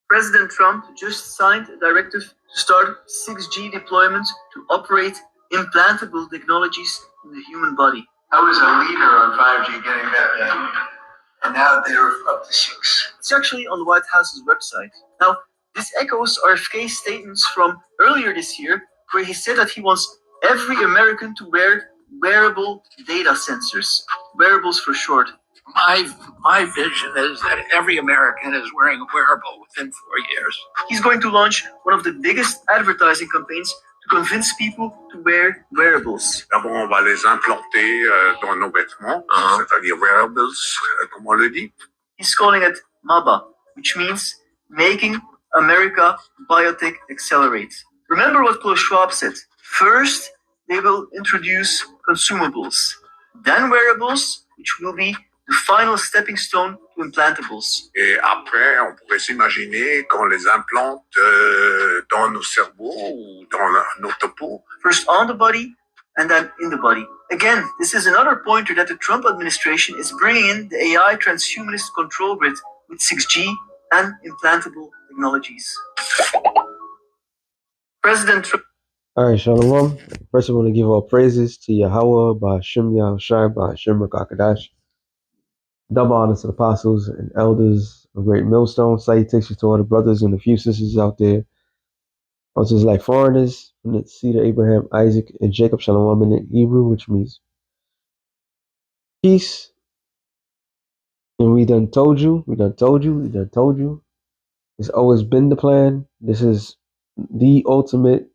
President Trump just signed a directive to start 6G deployment to operate implantable technologies in the human body. I was a leader on 5G getting that done, and now they're up to 6. It's actually on the White House's website. Now, this echoes RFK's statements from earlier this year, where he said that he wants every American to wear wearable data sensors, wearables for short. My vision is that every American is wearing a wearable within 4 years. He's going to launch one of the biggest advertising campaigns to convince people to wear wearables. D'abord, on va les implanter dans nos vêtements, c'est-à-dire wearables, comme on le dit. He's calling it MABA, which means Making America Biotech Accelerate. Remember what Klaus Schwab said. First, they will introduce consumables, then wearables, which will be the final stepping stone to implantables. Et après, on pourrait s'imaginer qu'on les implante dans nos cerveaux ou dans notre peau. First on the body, and then in the body. Again, this is another pointer that the Trump administration is bringing in the AI transhumanist control grid with 6G and implantable technologies. President Trump. All right, Shalom. First, I want to give all praises to Yahweh, Ba'ashem Yahushai, Ba'ashem Rakakadash. Double honor to the apostles and elders of Great Millstone. Salutations to all the brothers and a few sisters out there. Also, like foreigners from the seed of Abraham, Isaac, and Jacob. Shalom in Hebrew, which means peace. And we done told you. It's always been the plan. This is the ultimate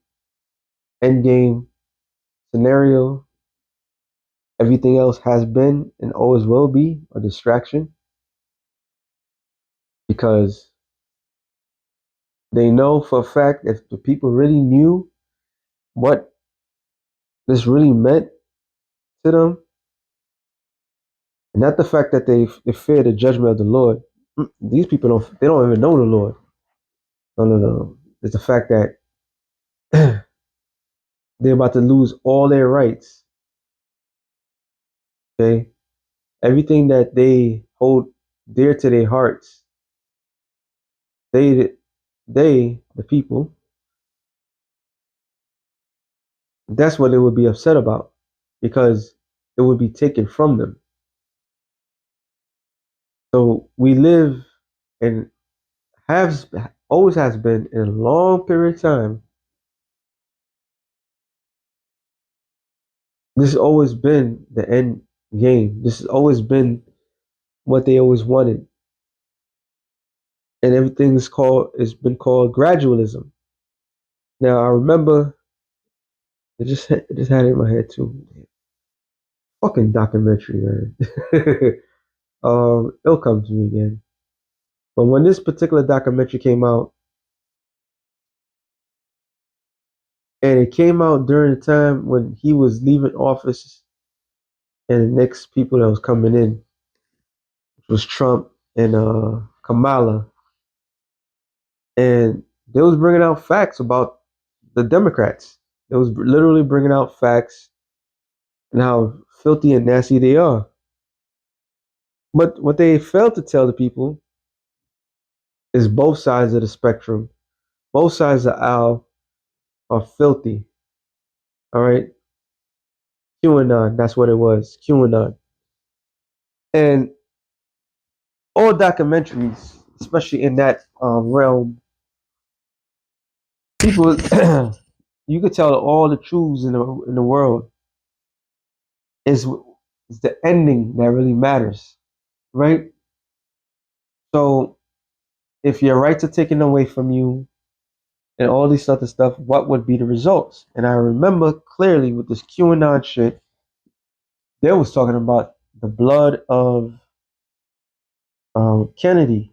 endgame scenario. Everything else has been and always will be a distraction, because they know for a fact if the people really knew what this really meant to them, and not the fact that they fear the judgment of the Lord. These people don't even know the Lord. No. It's the fact that they're about to lose all their rights. Okay? Everything that they hold dear to their hearts, the people, that's what they would be upset about, because it would be taken from them. So we live and always has been in a long period of time. This has always been the end game. This has always been what they always wanted. And everything has been called gradualism. Now I remember it just had it in my head too. Fucking documentary, man. It'll come to me again. But when this particular documentary came out, and it came out during the time when he was leaving office, and the next people that was coming in, which was Trump and Kamala, and they was bringing out facts about the Democrats. They was literally bringing out facts and how filthy and nasty they are. But what they failed to tell the people is both sides of the spectrum, both sides of the aisle are filthy. All right? QAnon, that's what it was. QAnon. And all documentaries, especially in that realm, people, you could tell all the truths in the world is the ending that really matters, right? So if your rights are taken away from you and all this other stuff, what would be the results? And I remember clearly with this QAnon shit, they was talking about the blood of Kennedy.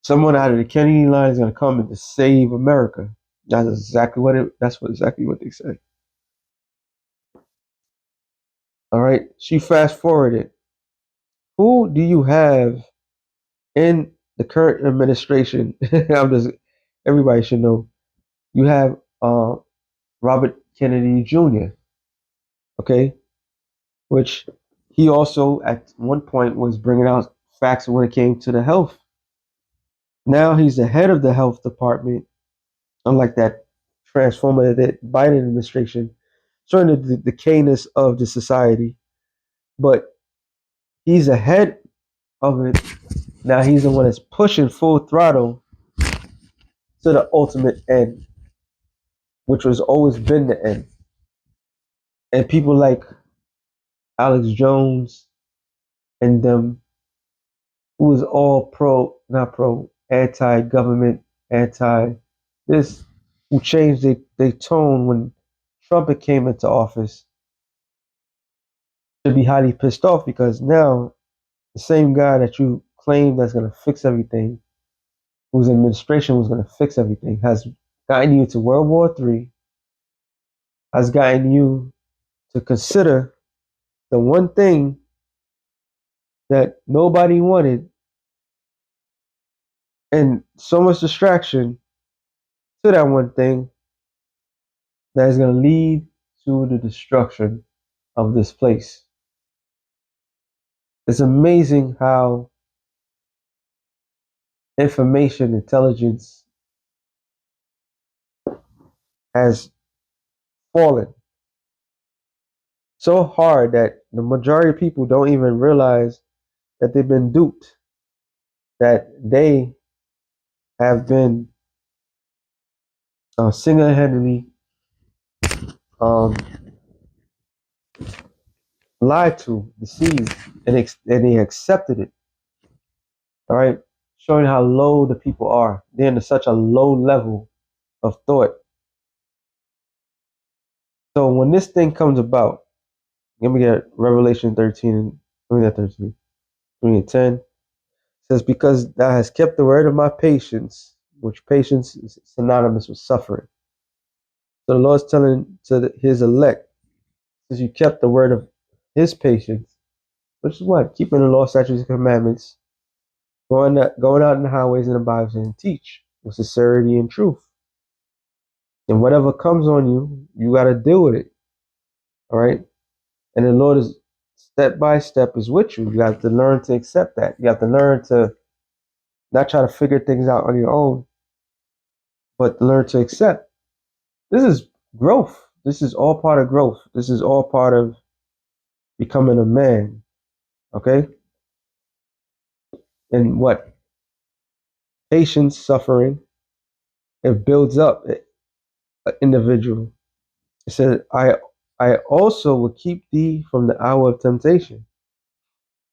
Someone out of the Kennedy line is going to come in to save America. That's exactly what they said. All right. She fast forwarded. Who do you have in the current administration? Everybody should know. You have Robert Kennedy Jr. Okay, which he also at one point was bringing out facts when it came to the health Now he's the head of the health department, unlike that transformative Biden administration, showing the decayness of the society. But he's ahead of it. Now he's the one that's pushing full throttle to the ultimate end, which was always been the end. And people like Alex Jones and them, who was all not pro, anti-government, anti this, who changed their tone when Trump came into office, should be highly pissed off because now the same guy that you claimed that's going to fix everything, whose administration was going to fix everything, has gotten you to World War III, has gotten you to consider the one thing that nobody wanted, and so much distraction to that one thing that is going to lead to the destruction of this place. It's amazing how information intelligence has fallen so hard that the majority of people don't even realize that they've been duped, that they have been single-handedly um, lied to, deceived, and they accepted it. All right, showing how low the people are. They're in such a low level of thought. So when this thing comes about, let me get Revelation 13, let me get 13, let me get 10. It says, because thou hast kept the word of my patience, which patience is synonymous with suffering. So the Lord's telling to his elect, since you kept the word of his patience, which is what? Keeping the law, statutes, and commandments, going out in the highways and the byways and teach with sincerity and truth. And whatever comes on you, you got to deal with it. All right. And the Lord is step by step is with you. You have to learn to accept that. You have to learn to not try to figure things out on your own, but learn to accept. This is growth. This is all part of growth. This is all part of becoming a man. Okay. And what? Patience, suffering, it builds up an individual. It says, I also will keep thee from the hour of temptation.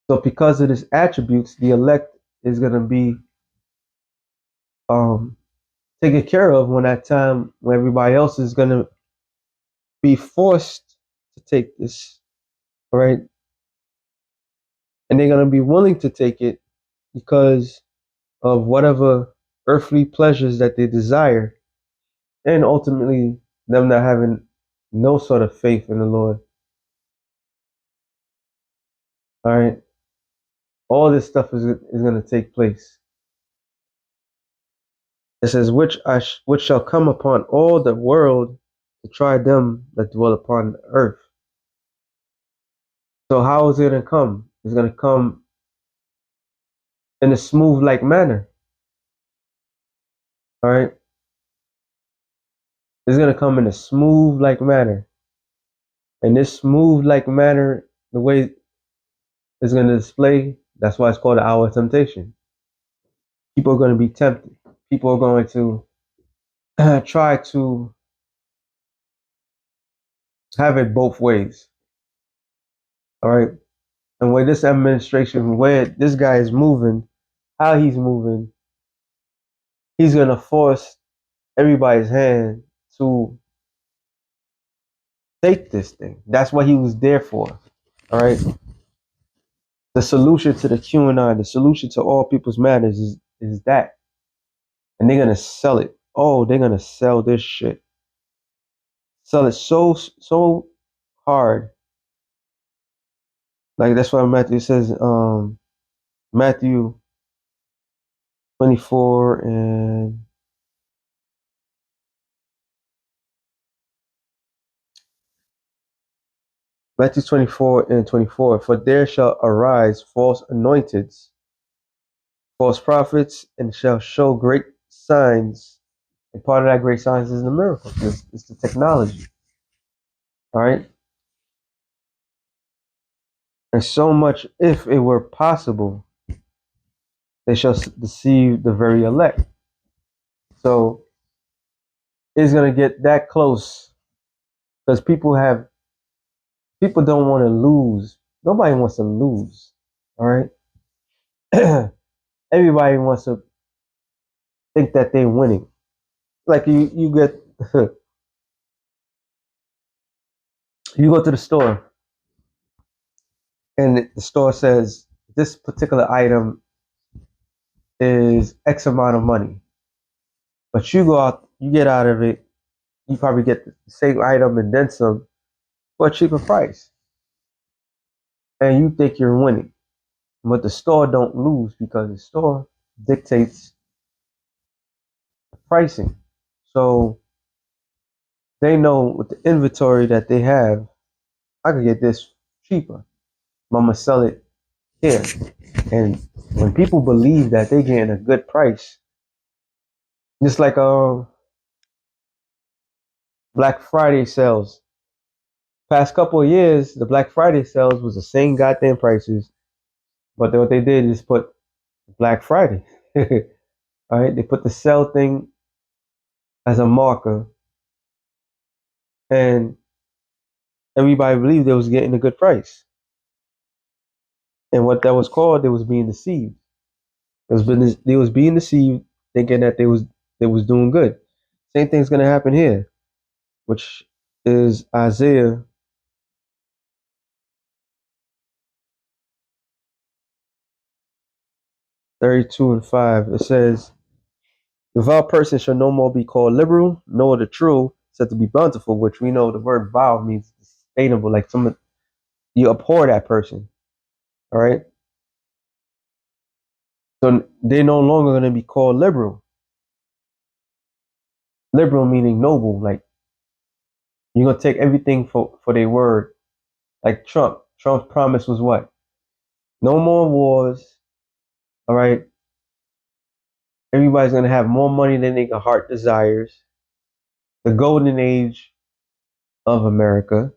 So because of his attributes, the elect is going to be um, taken care of when that time when everybody else is going to be forced to take this, right? And they're going to be willing to take it because of whatever earthly pleasures that they desire, and ultimately them not having no sort of faith in the Lord. All right, all this stuff is going to take place. It says, which shall come upon all the world to try them that dwell upon the earth. So how is it going to come? It's going to come in a smooth like manner. All right, it's going to come in a smooth like manner, and this smooth like manner, the way it's going to display. That's why it's called the hour of temptation. People are going to be tempted. People are going to try to have it both ways. All right. And where this administration, where this guy is moving, how he's moving, he's going to force everybody's hand to take this thing. That's what he was there for. All right. The solution to the QAnon, the solution to all people's matters is that. And they're going to sell it. Oh, they're going to sell this shit. Sell it so hard. Like that's why Matthew says, Matthew 24 and Matthew 24 and 24. For there shall arise false anointeds, false prophets, and shall show great signs. And part of that great signs is the miracle. It's the technology. All right. And so much, if it were possible, they shall deceive the very elect. So it's gonna get that close because people don't want to lose. Nobody wants to lose. All right. Everybody wants to think that they're winning. Like you get you go to the store and the store says this particular item is X amount of money, but you go out, you get out of it, you probably get the same item and then some for a cheaper price, and you think you're winning. But the store don't lose because the store dictates the pricing. So they know with the inventory that they have, I could get this cheaper. I'm gonna sell it here. And when people believe that they're getting a good price, just like Black Friday sales. Past couple of years, the Black Friday sales was the same goddamn prices, but what they did is put Black Friday. All right, they put the sell thing as a marker, and everybody believed they was getting a good price. And what that was called, they was being deceived. They was being deceived, thinking that they was doing good. Same thing's gonna happen here, which is Isaiah 32 and 5. It says, "The vile person shall no more be called liberal, nor the true said to be bountiful," which we know the word vile means sustainable, like someone you abhor that person. All right. So they're no longer going to be called liberal. Liberal meaning noble, like you're going to take everything for their word. Like Trump. Trump's promise was what? No more wars. All right. Everybody's going to have more money than their heart desires. The golden age of America.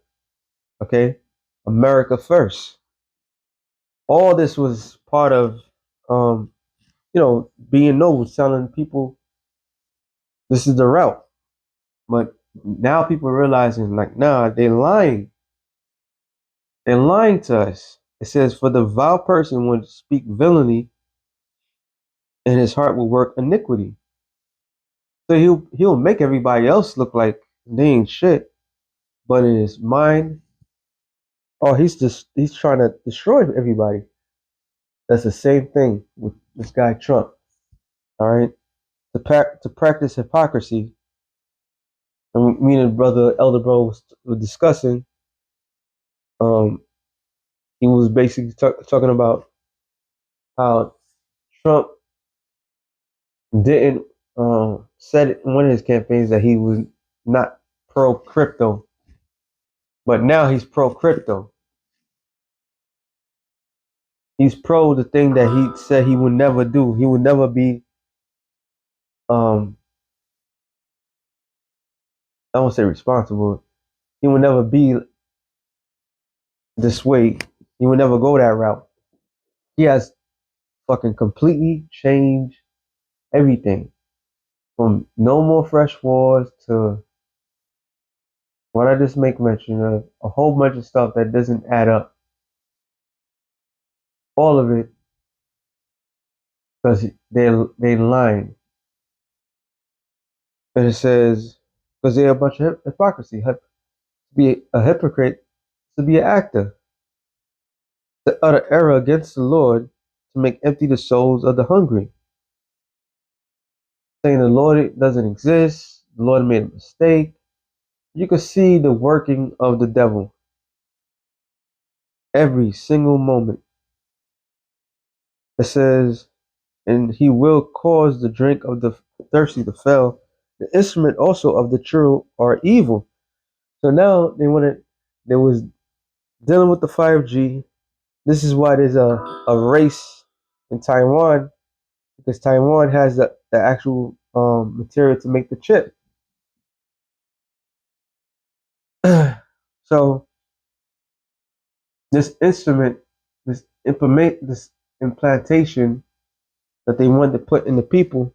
Okay. America first. All this was part of, um, being noble, telling people this is the route. But now people are realizing, like, nah, they're lying. They're lying to us. It says, "For the vile person would speak villainy, and his heart will work iniquity." So he'll make everybody else look like they ain't shit, but in his mind, oh, he's trying to destroy everybody. That's the same thing with this guy Trump. All right, to practice hypocrisy. And me and brother, elder bro, was discussing. Um, he was basically talking about how Trump didn't said in one of his campaigns that he was not pro crypto, but now he's pro crypto. He's pro the thing that he said he would never do. He would never be um I won't say responsible. He would never be this way. He would never go that route. He has fucking completely changed everything. From no more fresh wars to what I just make mention of, a whole bunch of stuff that doesn't add up. All of it because they lying. And it says because they're a bunch of hypocrisy. To be a hypocrite is to be an actor, to utter error against the Lord, to make empty the souls of the hungry, saying the Lord doesn't exist, the Lord made a mistake. You can see the working of the devil every single moment. It says, "And he will cause the drink of the thirsty to fail. The instrument also of the true are evil." So now they was dealing with the 5G. This is why there's a race in Taiwan because Taiwan has the actual material to make the chip. So this instrument, this implantation that they want to put in the people,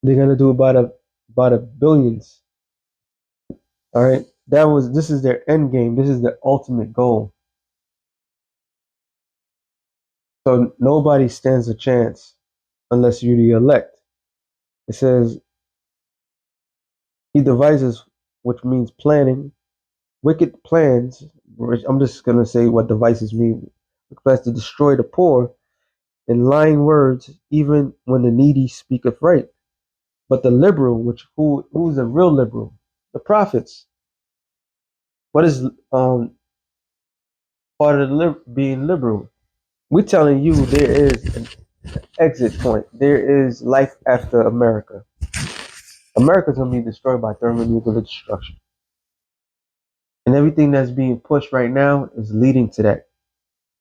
they're gonna do about a billions. All right, this is their end game. This is their ultimate goal. So nobody stands a chance unless you're the elect. It says he devises, which means planning, wicked plans. Which I'm just gonna say what devices mean. Plans to destroy the poor in lying words, even when the needy speaketh right. But the liberal, who's a real liberal? The prophets. What is part of being liberal? We're telling you there is an exit point. There is life after America. America's gonna be destroyed by thermonuclear destruction, and everything that's being pushed right now is leading to that.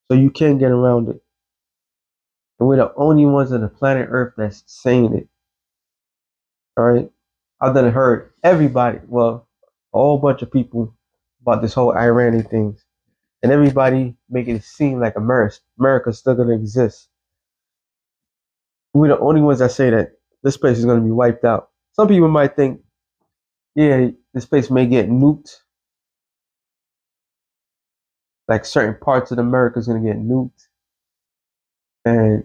So you can't get around it. And we're the only ones on the planet Earth that's saying it. All right. I've done heard everybody, well, a whole bunch of people about this whole Iranian thing, and everybody making it seem like America's still gonna exist. We're the only ones that say that this place is gonna be wiped out. Some people might think, yeah, this place may get nuked, like certain parts of America is gonna get nuked, and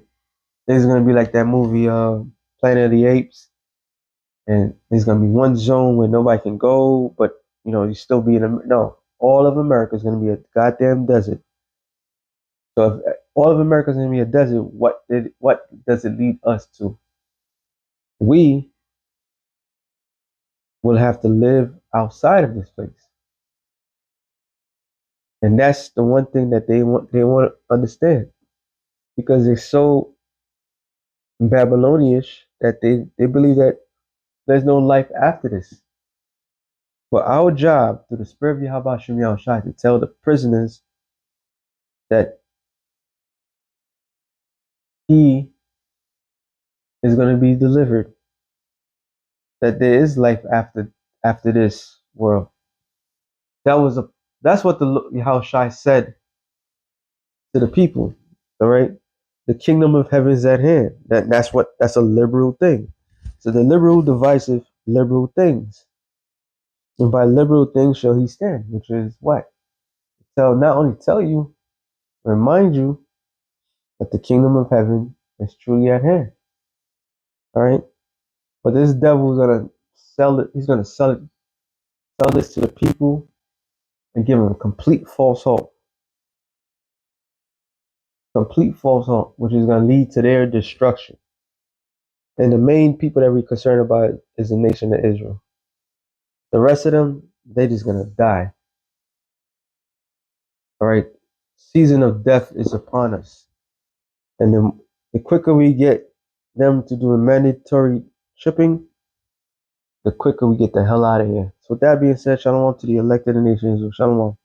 there's gonna be like that movie, Planet of the Apes, and there's gonna be one zone where nobody can go, but you still be in no. All of America is gonna be a goddamn desert. So if all of America is gonna be a desert, what does it lead us to? We will have to live outside of this place, and that's the one thing that they want to understand, because they're so Babylonish that they believe that there's no life after this. But our job through the Spirit of Yahweh Shem Yahushai to tell the prisoners that he is going to be delivered, that there is life after this world. That's what the Yahushai said to the people. All right, the kingdom of heaven is at hand. That's a liberal thing. So the liberal deviseth liberal things, and by liberal things shall he stand, which is what? Not only tell you, remind you that the kingdom of heaven is truly at hand. All right, but this devil is gonna sell it. He's gonna sell this to the people and give them a complete false hope, which is gonna lead to their destruction. And the main people that we're concerned about is the nation of Israel. The rest of them, they just gonna die. All right, season of death is upon us, and the quicker we get them to do a mandatory shipping, the quicker we get the hell out of here. So with that being said, shalom to the elected nations. Shalom.